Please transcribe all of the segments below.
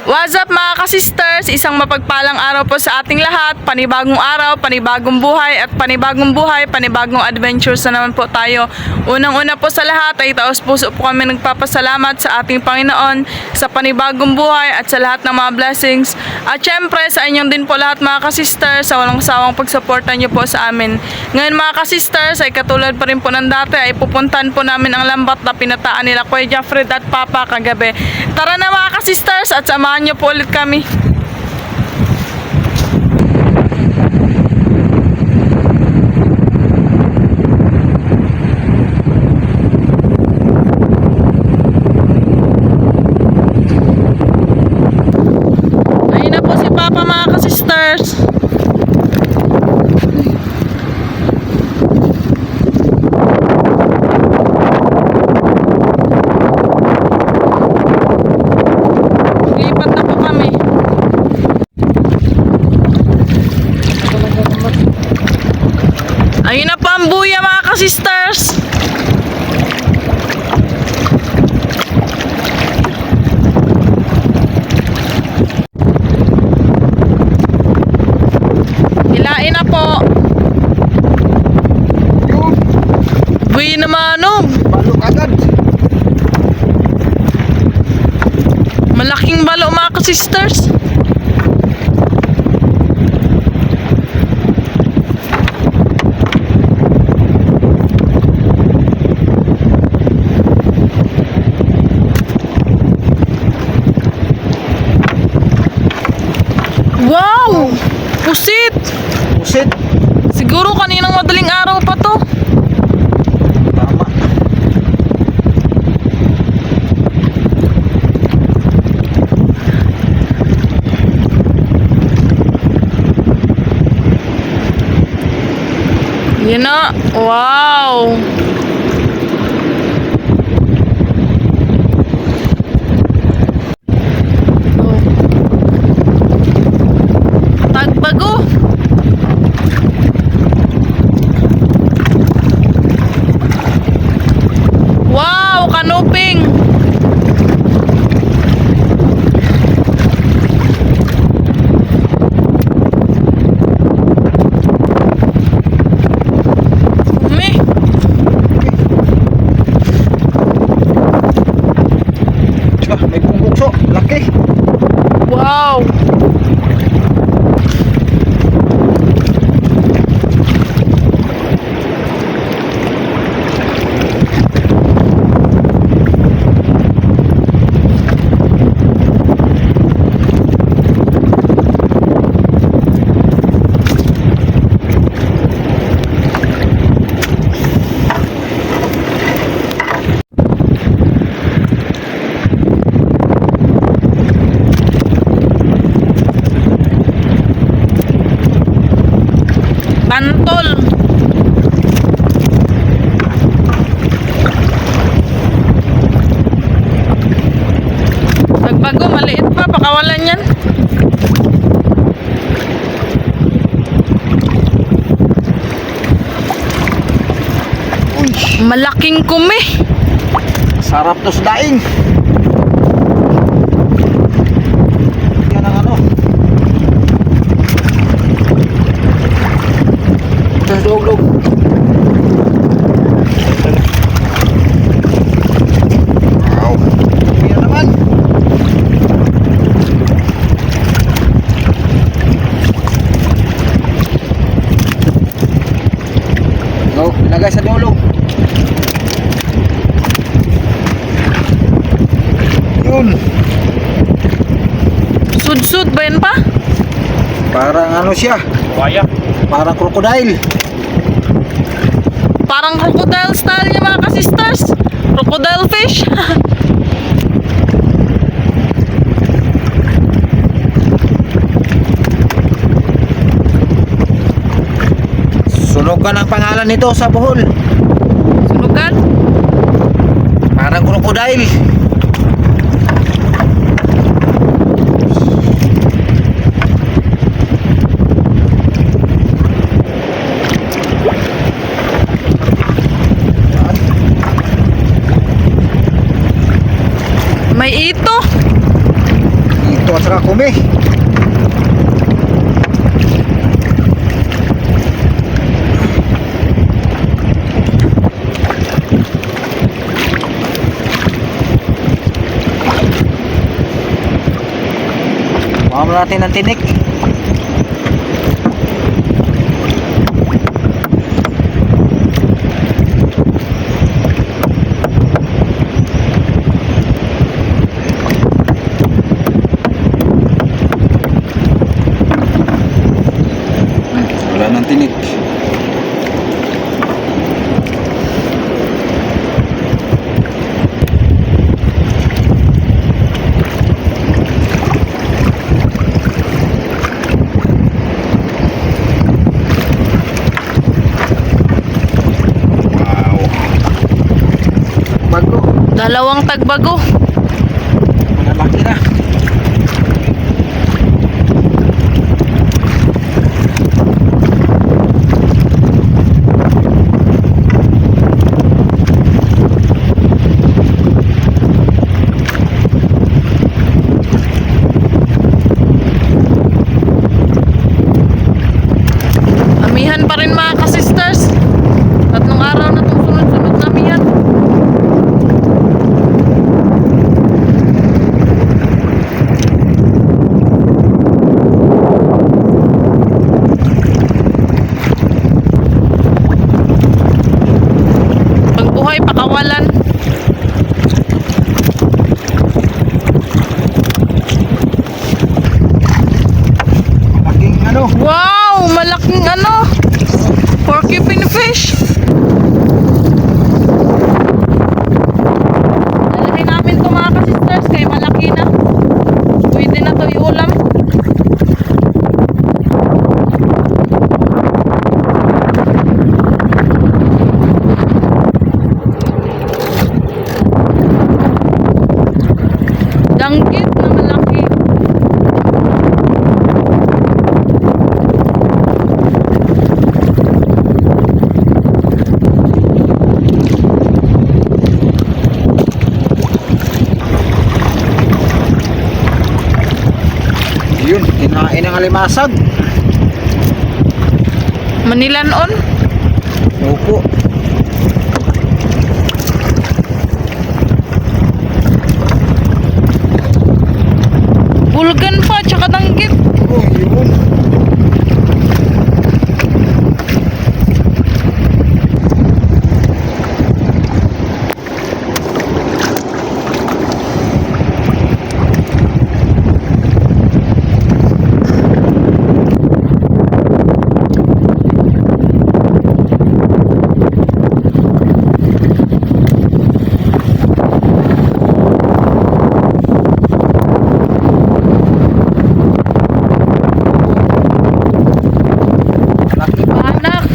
What's up mga ka-sisters? Isang mapagpalang araw po sa ating lahat. Panibagong araw, panibagong buhay at panibagong buhay, panibagong adventures na naman po tayo. Unang-una po sa lahat ay taos puso po kami nagpapasalamat sa ating Panginoon sa panibagong buhay at sa lahat ng mga blessings. At syempre sa inyong din po lahat mga ka-sisters sa walang sawang pagsuporta niyo po sa amin. Ngayon mga ka-sisters ay katulad pa rin po ng dati ay pupuntahan po namin ang lambat na pinataan nila Kuya Jeffred at Papa kagabi. Tara na mga ka-sisters at samahan niyo po ulit kami. Ayun na po si Papa mga ka-sisters. Lipat na po kami. Ayun na po ang buya mga ka-sisters. Hilain na po. Buya naman no. Balok agad. Malaking balo mga ka-sisters. Wow! Pusit! Pusit. Siguro kaninang madaling araw pa to. Tama. Yan na. Wow! Oh. Tagbago. Wow! Kanuping. Umi. May bumbukso. Laki. Wow! Pantol. Tagbago, maliit pa, pakawalan yan. Uy. Malaking kumi. Sarap to sa daing. Yan ang ano. Terus log. Wow. Yan naman. Go, ilagay sa dulo. Yun. Sud-sud ba yan pa? Parang ano siya? Buhaya. Parang crocodile. Parang crocodile style niya mga ka-sisters. Crocodile fish. Sunugan ang pangalan nito sa Bohol. Sunugan. Parang crocodile. May ito. Ito Gawas ra kumi. Mama natin ang tinik. Wala nang tinik. Wow. Bago. Dalawang tagbago. Malalaki na. Amihan pa rin mga ka-sisters. Tatlong araw na itong sunod-sunod na amihan. Pagbuhay, pakawalan. Malaking ano. Wow! Malaking ano! Porcupine fish! Dalahin namin ito mga ka-sisters kaya malaki na. Pwede na ito iulam. Danggit na malaki. Yun, kinain ng alimasag. Manilanon. Opo. Bulgan pa, tsaka danggit. Oh, yun. Laki pa. Anak.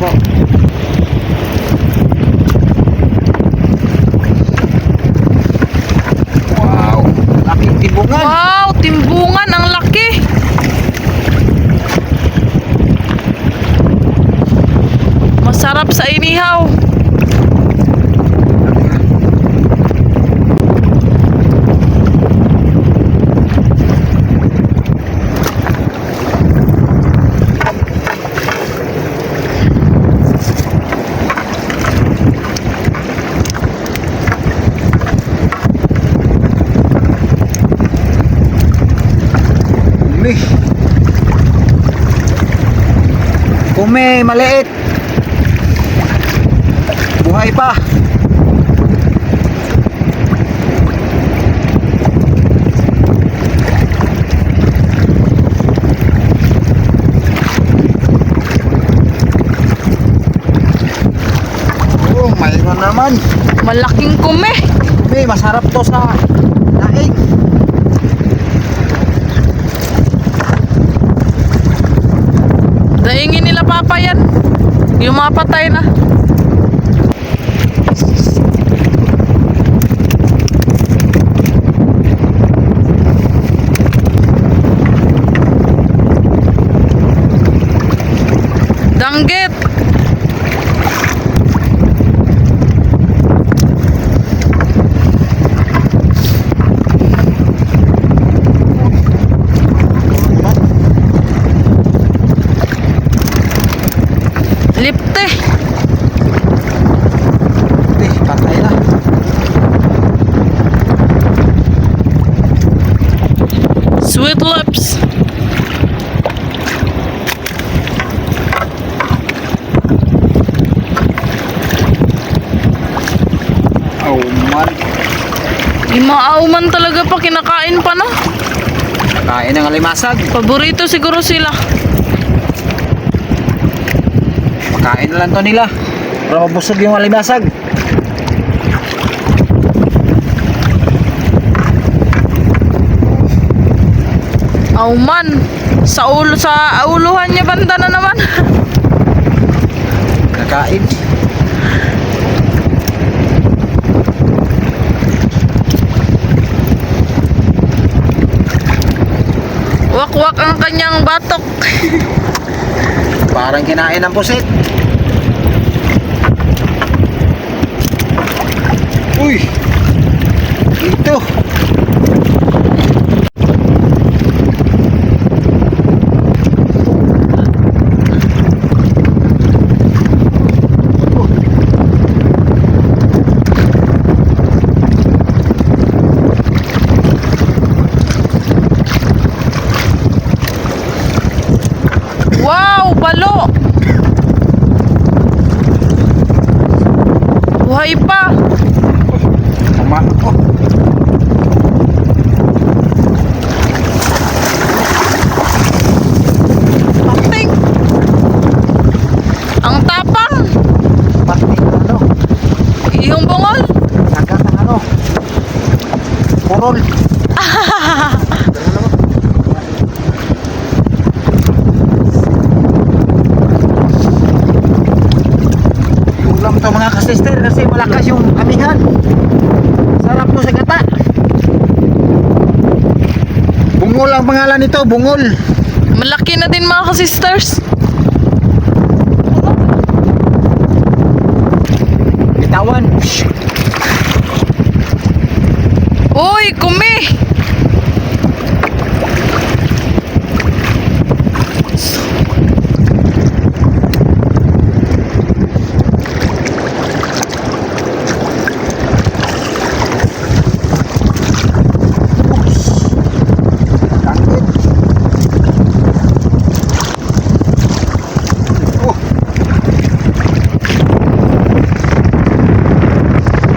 So, wow, laking tibungan. Wow, timbungan ang laki. Masarap sa inihaw. Umi. Umi, maliit. Buhay pa. Oh, mayroon naman. Malaking kume. Umi, masarap to sa daing. Daingin nila papa yan. Yung mga patay na. Danggit. Lipte. Patay na. Sweet lips. Oh man. Imaaw talaga pa, kinakain pa no? Kain ng alimasag. Paborito siguro sila. Makain na lang to nila. Para mabusog yung alimasag. Aw man, sa uluhan niya banda na naman. Nakain. Wakwak ang kanyang batok. Parang kinain ng pusit. Uy! Ito! Wow, balo. Buhay pa. Tama ako. Pating. Ang tapang. Pati ano? Yung bungol. Nagat ng ano? Purol. Ulam to mga kasister kasi malakas yung amihan. Sarap to sa gata. Bungol ang pangalan nito, bungol. Malaki na din mga ka-sisters. Bitawan. Uy, kumi. Tangkit. Oh,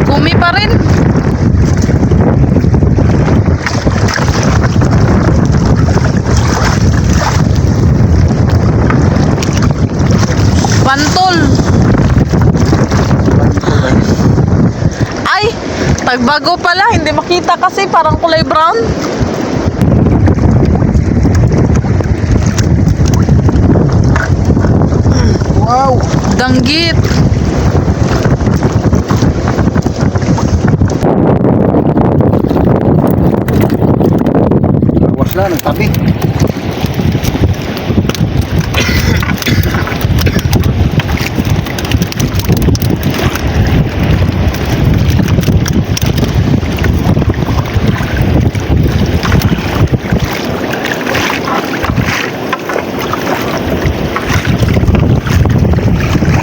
Kumi pa rin. Pantol. Ay, tagbago pala. Hindi makita kasi parang kulay brown. wow. Danggit. Awas na, nagtabi.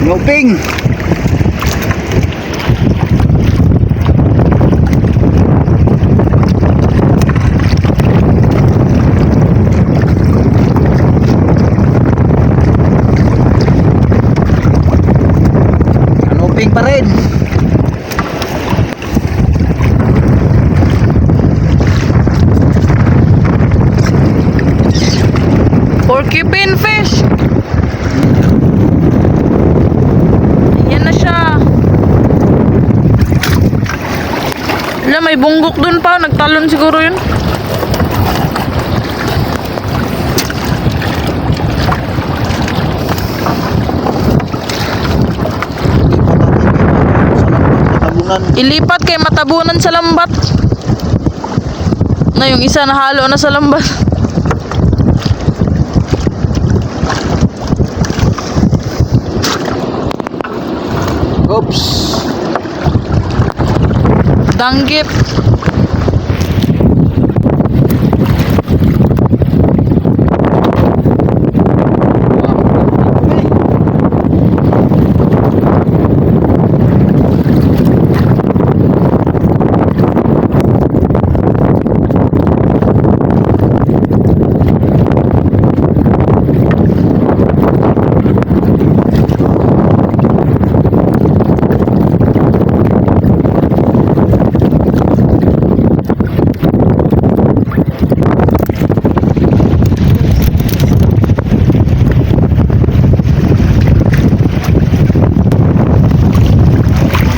Luping. Luping pa rin. Porcupine fish. Yan na siya. Wala, may bunggok dun pa. Nagtalon siguro yun. Ilipat kay matabunan sa lambat. Na yung isa nahalo na sa lambat. Danggip.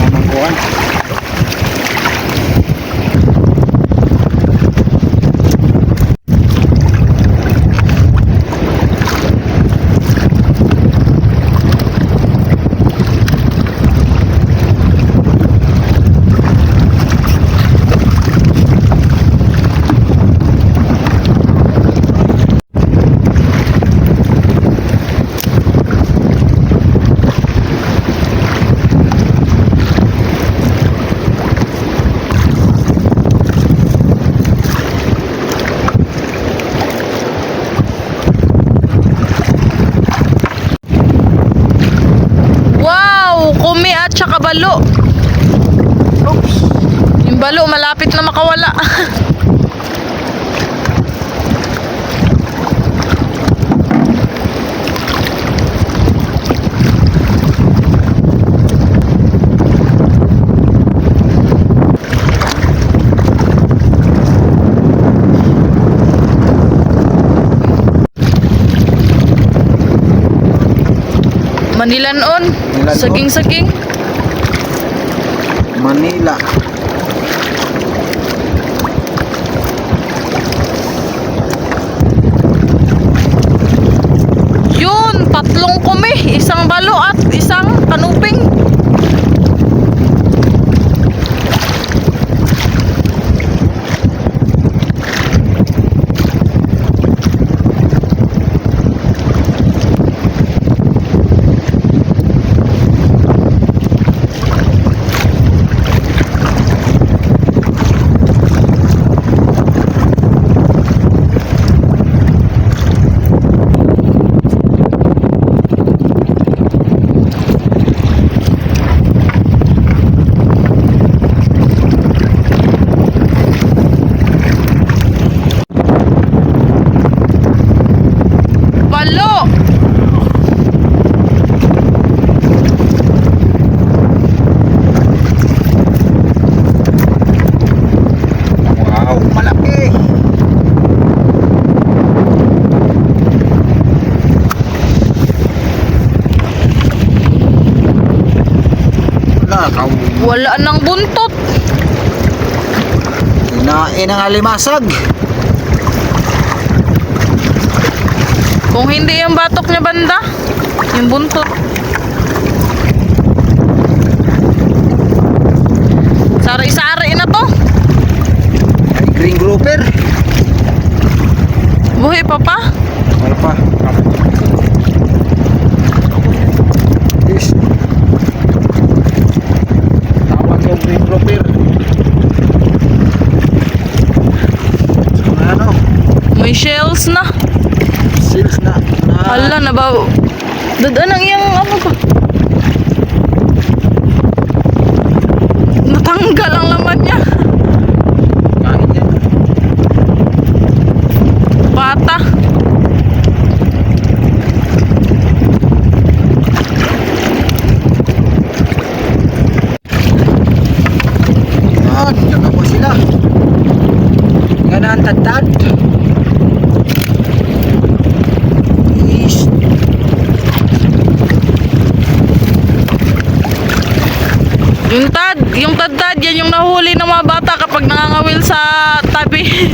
Mamangkuhan. Wow! Kumi at saka balo. Oops. Yung balo malapit na makawala. Manilanon. Manilanon. Saging-saging. Manila. Yun, tatlong kumi. Isang balo at isang kanuping. Balo! Wow, malaki. Nakaw. Wala nang buntot. Kinain ang alimasag. Kung hindi yung batok niya banda, yung buntot. Sari-sari na to. Ay, green grouper. Buhay pa pa. Wala pa. Yes. Tawag yung green grouper. So, ano? May shells na. Seals na. Hala na ba? Dadaan ang iyang ano ba? Natanggal ang laman niya. Kain yan. Bata. Yan, dyan po sila. Yan ang tadtad. Is. Yung tad, yan yung nahuli ng mga bata kapag nangangawil sa tabi.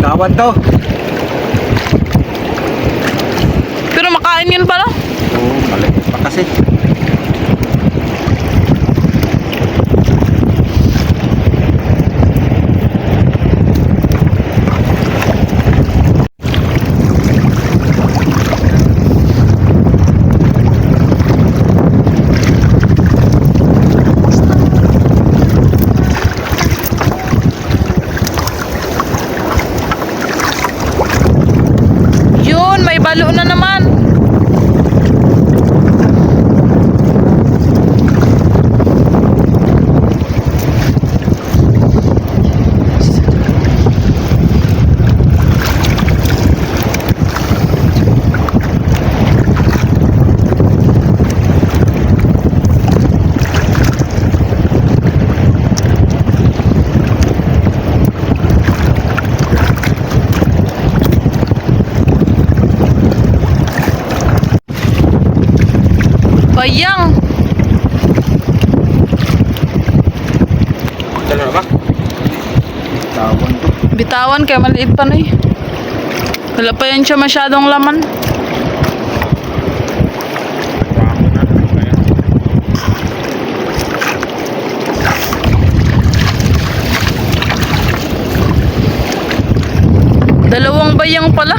Kawan to. Pero makain yun pala. Oo, maliit pa kasi. Bayang. Dala na ba? Tawan to. Bitawan kaya maliit pa na eh. Wala pa yan siya masyadong laman. Dalawang bayang pala.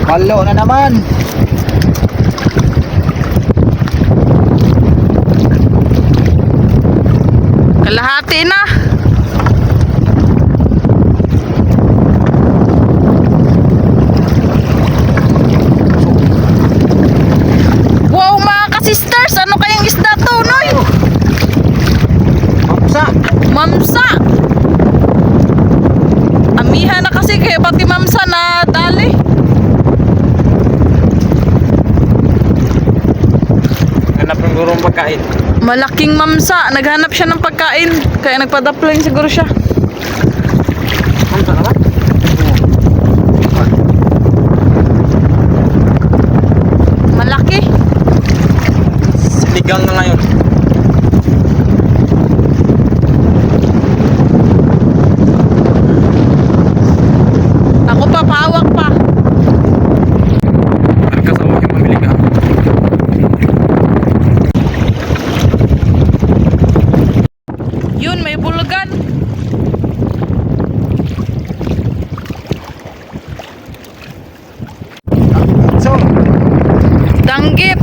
Palo na naman. Kalahati na. Wow mga ka-sisters, ano kayang isda to, Noy? Mamsa. Mamsa. Amihan na kasi kaya pati mamsa na dali. Hanap ng gurong pagkain. Malaking mamsa, naghanap siya ng pagkain kaya nagpadaploy siguro siya. Mamsa naman? Malaki. Siligang na ngayon. Ako pa, pahawak pa. Kasama yung mamili ka. Yun, may bulugan. So, Danggip.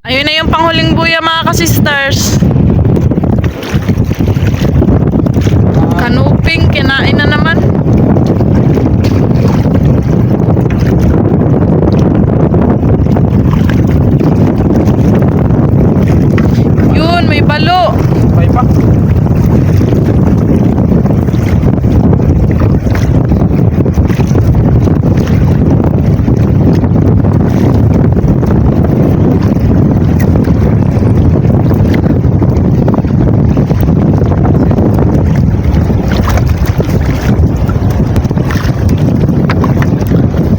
Ayun na yung panghuling buya mga ka-sisters. Kanuping, kinain na naman. Yun, may balo. may pa.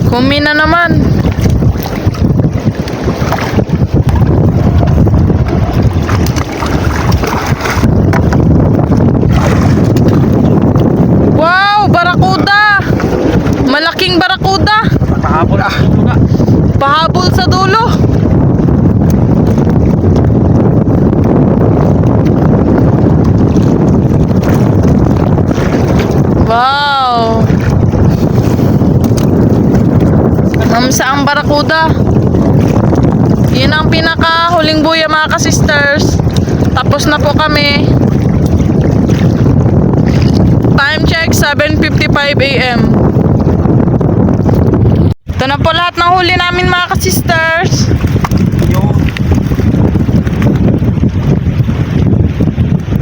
Kumi na naman. Wow, barakuda. Malaking barakuda. Pahabol ah. Pahabol sa dulo. Wow. Mamsa ang barakuda. Yun ang pinaka-huling buya mga ka-sisters. Tapos na po kami. Time check 7:55 AM. Ito na po lahat ng huli namin mga ka-sisters.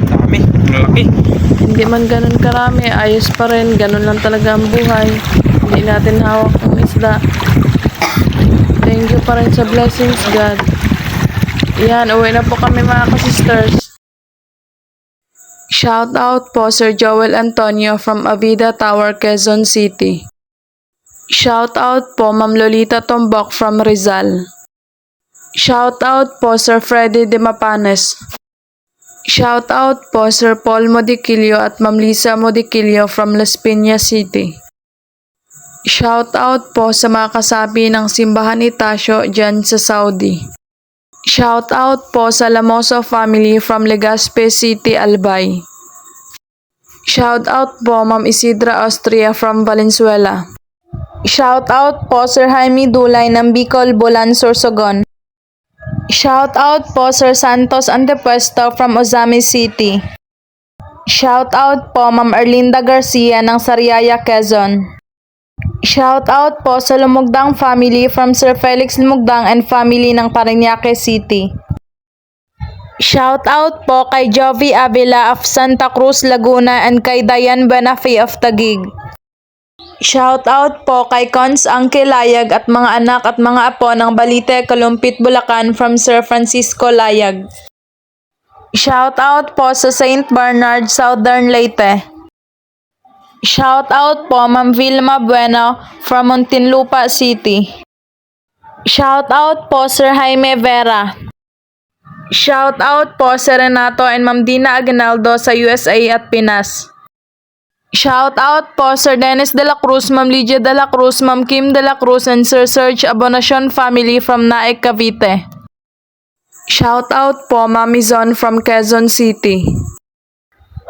Dami. Malaki. Hindi man ganun karami, ayos pa rin. Ganun lang talaga ang buhay. Hindi natin hawak ng isda. Thank you pa rin sa blessings, God. Yan, uwi na po kami mga ka-sisters. Shout out po Sir Joel Antonio from Avida Tower, Quezon City. Shout out po Ma'am Lolita Tombok from Rizal. Shout out po Sir Freddy De Mapanes. Shout out po Sir Paul Modiquillo at Ma'am Lisa Modiquillo from Las Piñas City. Shout out po sa mga kasapi ng Simbahan ni Tasyo dyan sa Saudi. Shout out po sa Lamoso family from Legazpi City, Albay. Shout out po Ma'am Isidra Austria from Valenzuela. Shout out po Sir Jaime Dulay ng Bicol, Bulan, Sorsogon. Shout out po Sir Santos Antepuesto from Ozami City. Shout out po Ma'am Erlinda Garcia ng Sariaya, Quezon. Shout out po sa Lumugdang family from Sir Felix Lumugdang and family ng Parañaque City. Shout out po kay Jovi Avila of Santa Cruz, Laguna and kay Diane Benafi of Taguig. Shout out po kay Cons Uncle Layag at mga anak at mga apo ng Balite, Kalumpit, Bulacan from Sir Francisco Layag. Shout out po sa St. Bernard, Southern Leyte. Shout out po Ma'am Vilma Bueno from Muntinlupa City. Shout out po Sir Jaime Vera. Shout out po Sir Renato and Ma'am Dina Aguinaldo sa USA at Pinas. Shout out po Sir Dennis de la Cruz, Ma'am Lydia de la Cruz, Ma'am Kim de la Cruz and Sir Serge Abonacion family from Naik, Cavite. Shout out po Mami Zon from Quezon City.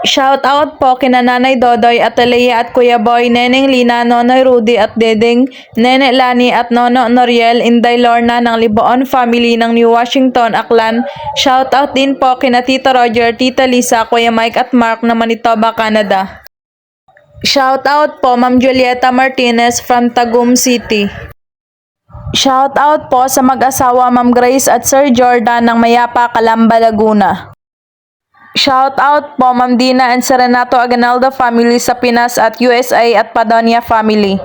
Shout out po kina Nanay Dodoy at Alea at Kuya Boy, Neneng Lina, Nonoy Rudy at Dedeng, Nene Lani at Nono Noriel, Inday Lorna ng Liboon family ng New Washington, Aklan. Shout out din po kina Tito Roger, Tita Lisa, Kuya Mike at Mark ng Manitoba, Canada. Shout out po Ma'am Julieta Martinez from Tagum City. Shout out po sa mag-asawa Ma'am Grace at Sir Jordan ng Mayapa, Calamba, Laguna. Shout out po Ma'am Dina and Sir Renato Aguinaldo family sa Pinas at USA at Padonia family.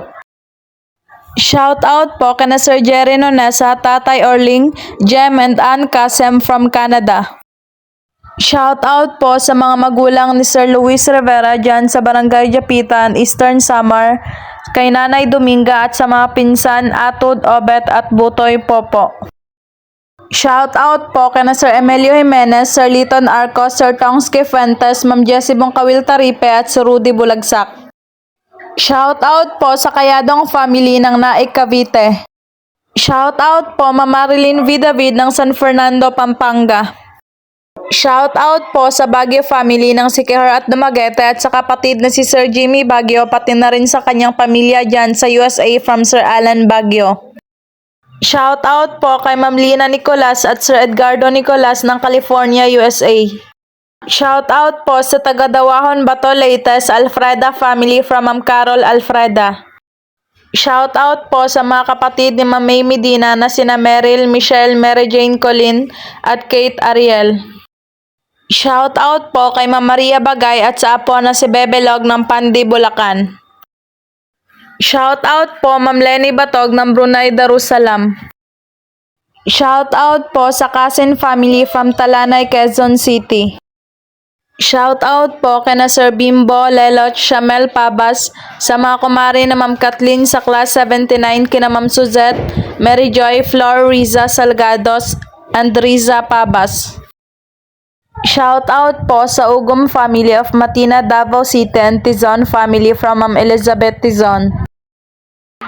Shout out po kana Sir Jerry Nonesa, Tatay Orling, Jem and Ann Kasem from Canada. Shout out po sa mga magulang ni Sir Luis Rivera dyan sa Barangay Japitan, Eastern Samar, kay Nanay Dominga at sa mga pinsan Atod, Obet at Butoy Popo. Shout out po kay na Sir Emilio Jimenez, Sir Liton Arcos, Sir Tongski Fuentes, Ma'am Jessie Bongkawil Taripe at Sir Rudy Bulagsak. Shout out po sa Kayadong family ng Naik, Cavite. Shout out po Ma'am Marilyn V. David ng San Fernando, Pampanga. Shout out po sa Baguio family ng Sikihor at Dumaguete at sa kapatid na si Sir Jimmy Baguio pati na rin sa kanyang pamilya dyan sa USA from Sir Alan Baguio. Shout out po kay Ma'am Lina Nicolas at Sir Edgardo Nicolas ng California, USA. Shout out po sa taga-Dawahon, Bato, Leyte sa Alfreda family from Ma'am Carol Alfreda. Shout out po sa mga kapatid ni Ma'am May Medina na sina Meryl, Michelle, Mary Jane Colin at Kate Ariel. Shout out po kay Ma'am Maria Bagay at sa apo na si Bebelog ng Pandi, Bulacan. Shout out po Ma'am Lenny Batog ng Brunei, Darussalam. Shout out po sa Kasin family from Talanay, Quezon City. Shout out po kay na Sir Bimbo, Lelot, Shamel Pabas, sa mga kumari na Ma'am Kathleen sa Class 79, kina Ma'am Suzette, Mary Joy, Flor, Riza Salgados, and Riza Pabas. Shout out po sa Ugum family of Matina, Davao City and Tizon family from Ma'am Elizabeth Tizon.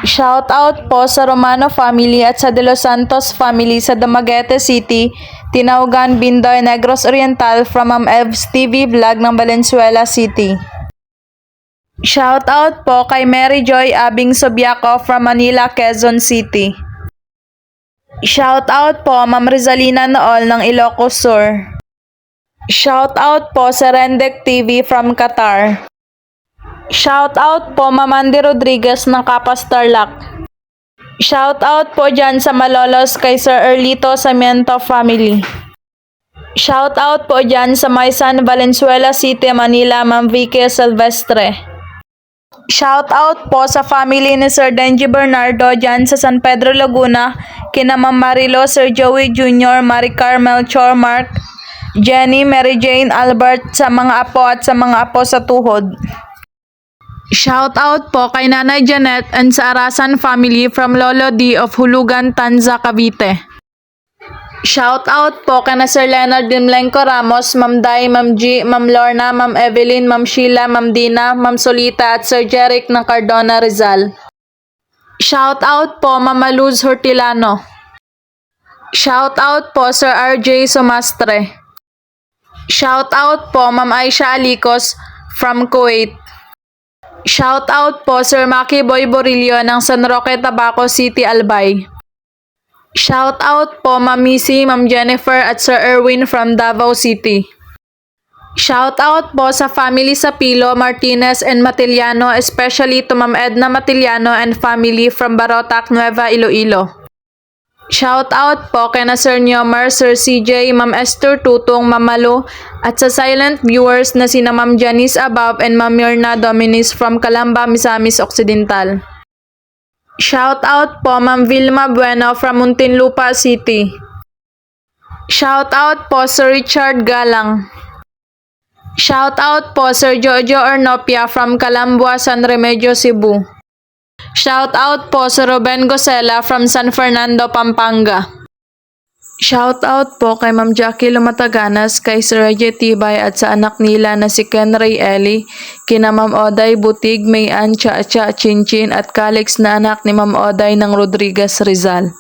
Shout out po sa Romano family at sa De Los Santos family sa Dumaguete City, Tinaugan, Bindoy, Negros Oriental from Ma'am Evs TV Vlog ng Valenzuela City. Shout out po kay Mary Joy Abing Sobiaco from Manila, Quezon City. Shout out po Ma'am Rizalina Nool ng Ilocos Sur. Shout out po sa Rendek TV from Qatar. Shout out po Ma'am Andy Rodriguez ng Kapas Tarlac. Shout out po dyan sa Malolos kay Sir Erlito Samiento family. Shout out po dyan sa Maysan, Valenzuela City, Manila, Ma'am Vicky Silvestre. Shout out po sa family ni Sir Denji Bernardo dyan sa San Pedro, Laguna, kina Ma'am Marilo, Sir Joey Jr., Mari Carmel, Chor Mark, Jenny, Mary Jane, Albert, sa mga apo at sa mga apo sa tuhod. Shout out po kay Nanay Janet and sa Arasan family from Lolo D of Hulugan, Tanza, Cavite. Shout out po kay na Sir Leonard Dimlenco Ramos, Ma'am Day, Ma'am G, Ma'am Lorna, Ma'am Evelyn, Ma'am Sheila, Ma'am Dina, Ma'am Solita at Sir Jeric ng Cardona, Rizal. Shout out po Mama Luz Hortilano. Shout out po Sir RJ Sumastre. Shout out po Ma'am Aisha Alicos from Kuwait. Shout out po Sir Maki Boy Borillo ng San Roque, Tabaco City, Albay. Shout out po Ma'am Missy, Ma'am Jennifer at Sir Erwin from Davao City. Shout out po sa family Sapilo, Martinez and Matiliano, especially to Ma'am Edna Matiliano and family from Barotac, Nueva Iloilo. Shout out po kay na Sir Neomar, Sir CJ, Ma'am Esther Tutong, Ma'am Malu, at sa silent viewers na sina Ma'am Janice Abab and Ma'am Mirna Dominis from Calamba, Misamis Occidental. Shout out po Ma'am Vilma Bueno from Muntinlupa City. Shout out po Sir Richard Galang. Shout out po Sir Jojo Ornopia from Calambua, San Remedios, Cebu. Shout out po Sir Ruben Gosela from San Fernando, Pampanga. Shout out po kay Ma'am Jackie Lumataganas, kay Sir Reggie Tibay at sa anak nila na si Ken Ray Eli, kina Ma'am Oday Butig, Mayan, Cha-Cha, Chinchin at Calix na anak ni Ma'am Oday ng Rodriguez, Rizal.